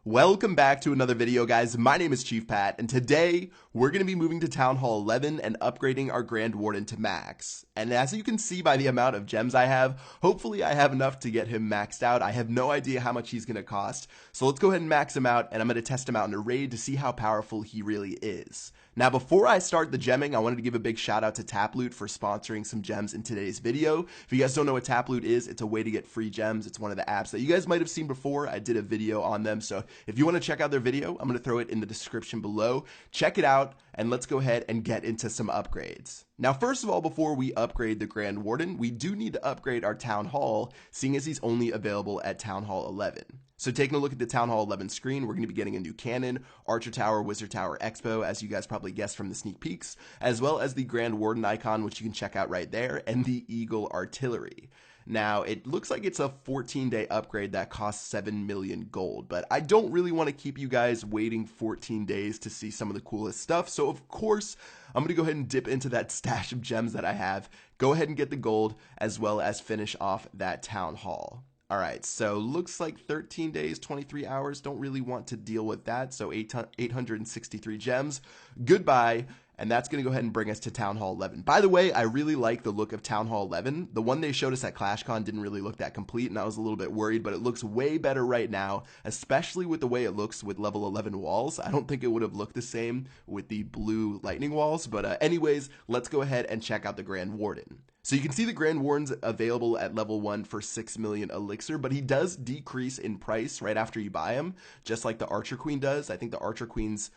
Welcome back to another video, guys. My name is Chief Pat, and today we're going to be moving to Town Hall 11 and upgrading our Grand Warden to max. And as you can see by the amount of gems I have, hopefully I have enough to get him maxed out. I have no idea how much he's going to cost, so let's go ahead and max him out, and I'm going to test him out in a raid to see how powerful he really is. Now, before I start the gemming, I wanted to give a big shout out to Taploot for sponsoring some gems in today's video. If you guys don't know what Taploot is, it's a way to get free gems. It's one of the apps that you guys might have seen before. I did a video on them, so if you want to check out their video, I'm going to throw it in the description below. Check it out, and let's go ahead and get into some upgrades. Now, first of all, before we upgrade the Grand Warden, we do need to upgrade our Town Hall, seeing as he's only available at Town Hall 11. So taking a look at the Town Hall 11 screen, we're going to be getting a new cannon, Archer Tower, Wizard Tower Expo, as you guys probably guessed from the sneak peeks, as well as the Grand Warden icon, which you can check out right there, and the Eagle Artillery. Now, it looks like it's a 14-day upgrade that costs 7 million gold, but I don't really want to keep you guys waiting 14 days to see some of the coolest stuff, so of course, I'm going to go ahead and dip into that stash of gems that I have, go ahead and get the gold, as well as finish off that Town Hall. Alright, so looks like 13 days, 23 hours, don't really want to deal with that, so 863 gems, goodbye, and that's going to go ahead and bring us to Town Hall 11. By the way, I really like the look of Town Hall 11. The one they showed us at ClashCon didn't really look that complete, and I was a little bit worried, but it looks way better right now, especially with the way it looks with level 11 walls. I don't think it would have looked the same with the blue lightning walls, but anyways, let's go ahead and check out the Grand Warden. So you can see the Grand Warden's available at level 1 for 6 million elixir, but he does decrease in price right after you buy him, just like the Archer Queen does. I think the Archer Queen's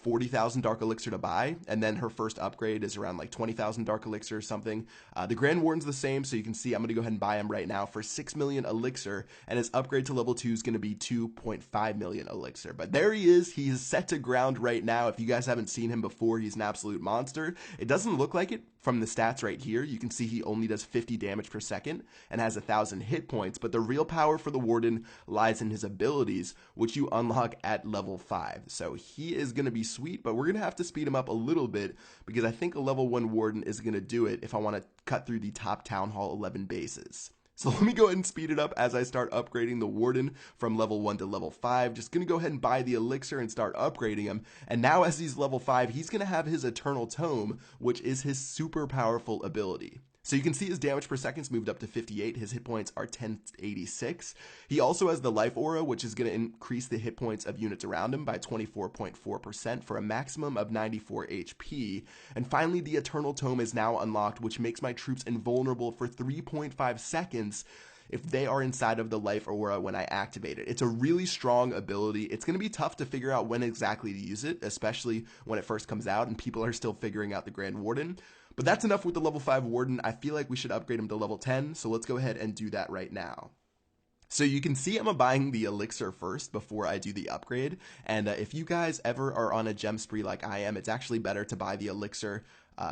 40,000 dark elixir to buy, and then her first upgrade is around like 20,000 dark elixir or something. The Grand Warden's the same, so you can see I'm going to go ahead and buy him right now for 6 million elixir, and his upgrade to level 2 is going to be 2.5 million elixir. But there he is. He is set to ground right now. If you guys haven't seen him before, he's an absolute monster. It doesn't look like it from the stats right here. You can see he only does 50 damage per second and has 1,000 hit points, but the real power for the Warden lies in his abilities, which you unlock at level 5. So he is going to be sweet, but we're going to have to speed him up a little bit because I think a level 1 Warden is going to do it if I want to cut through the top Town Hall 11 bases. So let me go ahead and speed it up as I start upgrading the Warden from level 1 to level 5. Just going to go ahead and buy the elixir and start upgrading him. And now as he's level 5, he's going to have his Eternal Tome, which is his super powerful ability. So you can see his damage per second's moved up to 58. His hit points are 1086. He also has the Life Aura, which is going to increase the hit points of units around him by 24.4% for a maximum of 94 HP. And finally, the Eternal Tome is now unlocked, which makes my troops invulnerable for 3.5 seconds if they are inside of the Life Aura when I activate it. It's a really strong ability. It's going to be tough to figure out when exactly to use it, especially when it first comes out and people are still figuring out the Grand Warden. But that's enough with the level 5 Warden. I feel like we should upgrade him to level 10, so let's go ahead and do that right now. So you can see I'm buying the elixir first before I do the upgrade, and if you guys ever are on a gem spree like I am, it's actually better to buy the elixir,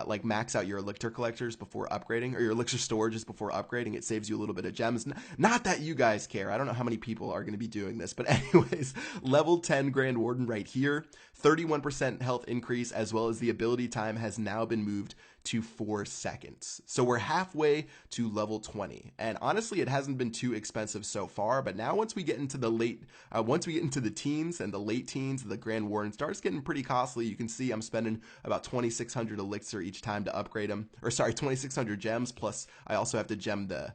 like max out your elixir collectors before upgrading, or your elixir storages before upgrading. It saves you a little bit of gems. Not that you guys care. I don't know how many people are going to be doing this, but anyways, level 10 Grand Warden right here, 31% health increase, as well as the ability time has now been moved to 4 seconds. So we're halfway to level 20, and honestly it hasn't been too expensive so far, but now once we get into the teens and the late teens, the Grand Warden starts getting pretty costly. You can see I'm spending about 2,600 elixir each time to upgrade him, or sorry, 2,600 gems, plus I also have to gem the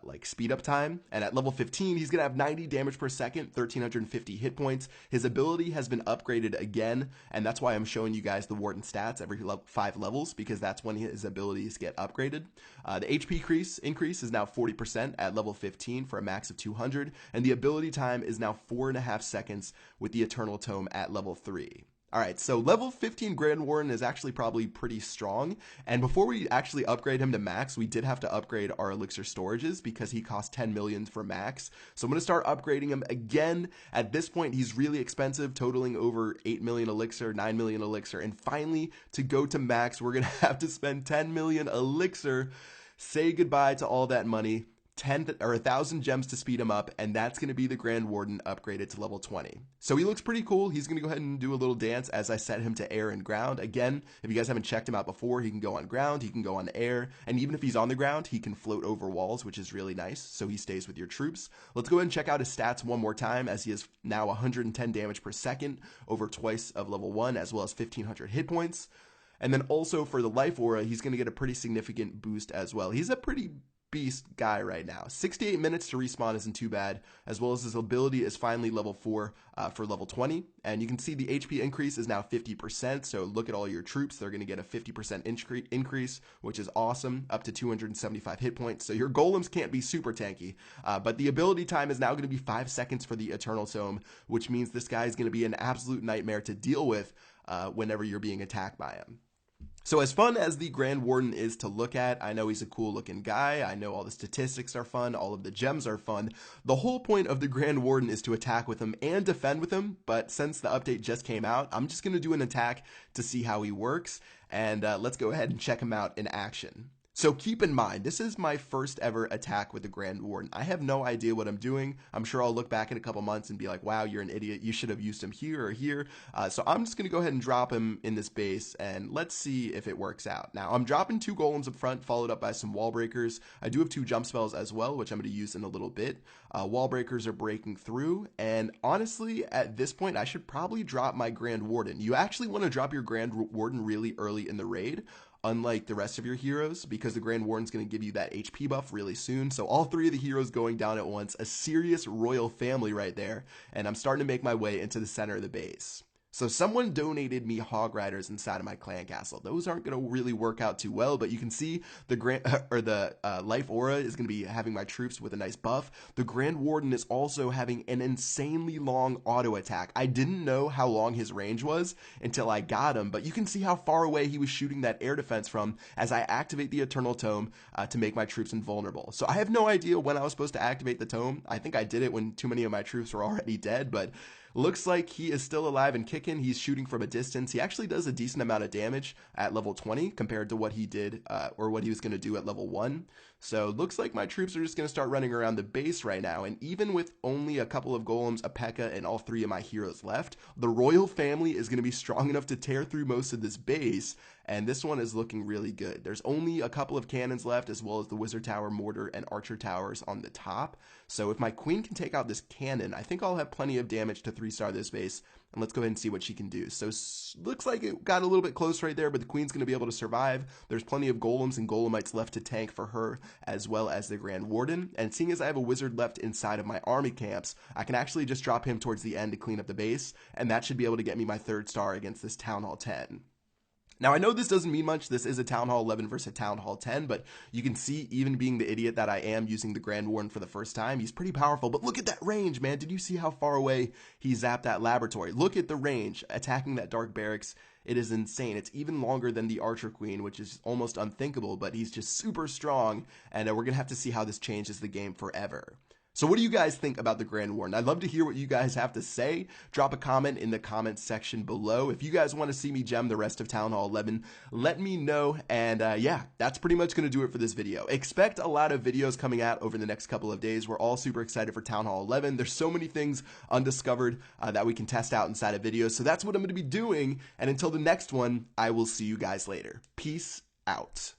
like speed up time, and at level 15 he's gonna have 90 damage per second, 1,350 hit points. His ability has been upgraded again, and that's why I'm showing you guys the Warden stats every 5 levels, because that's when his abilities get upgraded. The HP increase is now 40% at level 15 for a max of 200, and the ability time is now 4.5 seconds with the Eternal Tome at level 3. Alright, so level 15 Grand Warden is actually probably pretty strong, and before we actually upgrade him to max, we did have to upgrade our elixir storages because he cost 10 million for max. So I'm going to start upgrading him again. At this point, he's really expensive, totaling over 8 million elixir, 9 million elixir, and finally, to go to max, we're going to have to spend 10 million elixir. Say goodbye to all that money. 10 or 1,000 gems to speed him up, and that's going to be the Grand Warden upgraded to level 20. So he looks pretty cool. He's going to go ahead and do a little dance as I set him to air and ground. Again, if you guys haven't checked him out before, he can go on ground, he can go on air, and even if he's on the ground, he can float over walls, which is really nice, so he stays with your troops. Let's go ahead and check out his stats one more time, as he is now 110 damage per second, over twice of level 1, as well as 1,500 hit points. And then also for the life aura, he's going to get a pretty significant boost as well. He's a pretty beast guy right now. 68 minutes to respawn isn't too bad, as well as his ability is finally level 4 for level 20. And you can see the HP increase is now 50%, so look at all your troops. They're going to get a 50% increase, which is awesome, up to 275 hit points. So your golems can't be super tanky, but the ability time is now going to be 5 seconds for the Eternal Tome, which means this guy is going to be an absolute nightmare to deal with whenever you're being attacked by him. So as fun as the Grand Warden is to look at, I know he's a cool looking guy, I know all the statistics are fun, all of the gems are fun. The whole point of the Grand Warden is to attack with him and defend with him, but since the update just came out, I'm just going to do an attack to see how he works, and let's go ahead and check him out in action. So keep in mind, this is my first ever attack with the Grand Warden. I have no idea what I'm doing. I'm sure I'll look back in a couple months and be like, wow, you're an idiot. You should have used him here or here. So I'm just going to go ahead and drop him in this base, and let's see if it works out. Now, I'm dropping 2 golems up front, followed up by some wall breakers. I do have 2 jump spells as well, which I'm going to use in a little bit. Wall breakers are breaking through, and honestly, at this point, I should probably drop my Grand Warden. You actually want to drop your Grand Warden really early in the raid, unlike the rest of your heroes, because the Grand Warden's going to give you that HP buff really soon. So all 3 of the heroes going down at once, a serious royal family right there, and I'm starting to make my way into the center of the base. So someone donated me Hog Riders inside of my clan castle. Those aren't going to really work out too well, but you can see the life aura is going to be having my troops with a nice buff. The Grand Warden is also having an insanely long auto attack. I didn't know how long his range was until I got him, but you can see how far away he was shooting that air defense from as I activate the Eternal Tome to make my troops invulnerable. So I have no idea when I was supposed to activate the tome. I think I did it when too many of my troops were already dead, but looks like he is still alive and kicking. He's shooting from a distance. He actually does a decent amount of damage at level 20 compared to what he did or what he was going to do at level 1. So looks like my troops are just going to start running around the base right now. And even with only a couple of golems, a P.E.K.K.A, and all 3 of my heroes left, the royal family is going to be strong enough to tear through most of this base. And this one is looking really good. There's only a couple of cannons left, as well as the wizard tower, mortar, and archer towers on the top. So if my queen can take out this cannon, I think I'll have plenty of damage to 3-star this base. And let's go ahead and see what she can do. So looks like it got a little bit close right there, but the queen's going to be able to survive. There's plenty of golems and golemites left to tank for her, as well as the Grand Warden. And seeing as I have a wizard left inside of my army camps, I can actually just drop him towards the end to clean up the base, and that should be able to get me my 3rd star against this Town Hall 10. Now, I know this doesn't mean much. This is a Town Hall 11 versus a Town Hall 10, but you can see, even being the idiot that I am using the Grand Warden for the first time, he's pretty powerful. But look at that range, man. Did you see how far away he zapped that laboratory? Look at the range. Attacking that Dark Barracks, it is insane. It's even longer than the Archer Queen, which is almost unthinkable, but he's just super strong, and we're going to have to see how this changes the game forever. So what do you guys think about the Grand Warden? I'd love to hear what you guys have to say. Drop a comment in the comments section below. If you guys want to see me gem the rest of Town Hall 11, let me know. And yeah, that's pretty much going to do it for this video. Expect a lot of videos coming out over the next couple of days. We're all super excited for Town Hall 11. There's so many things undiscovered that we can test out inside of videos. So that's what I'm going to be doing. And until the next one, I will see you guys later. Peace out.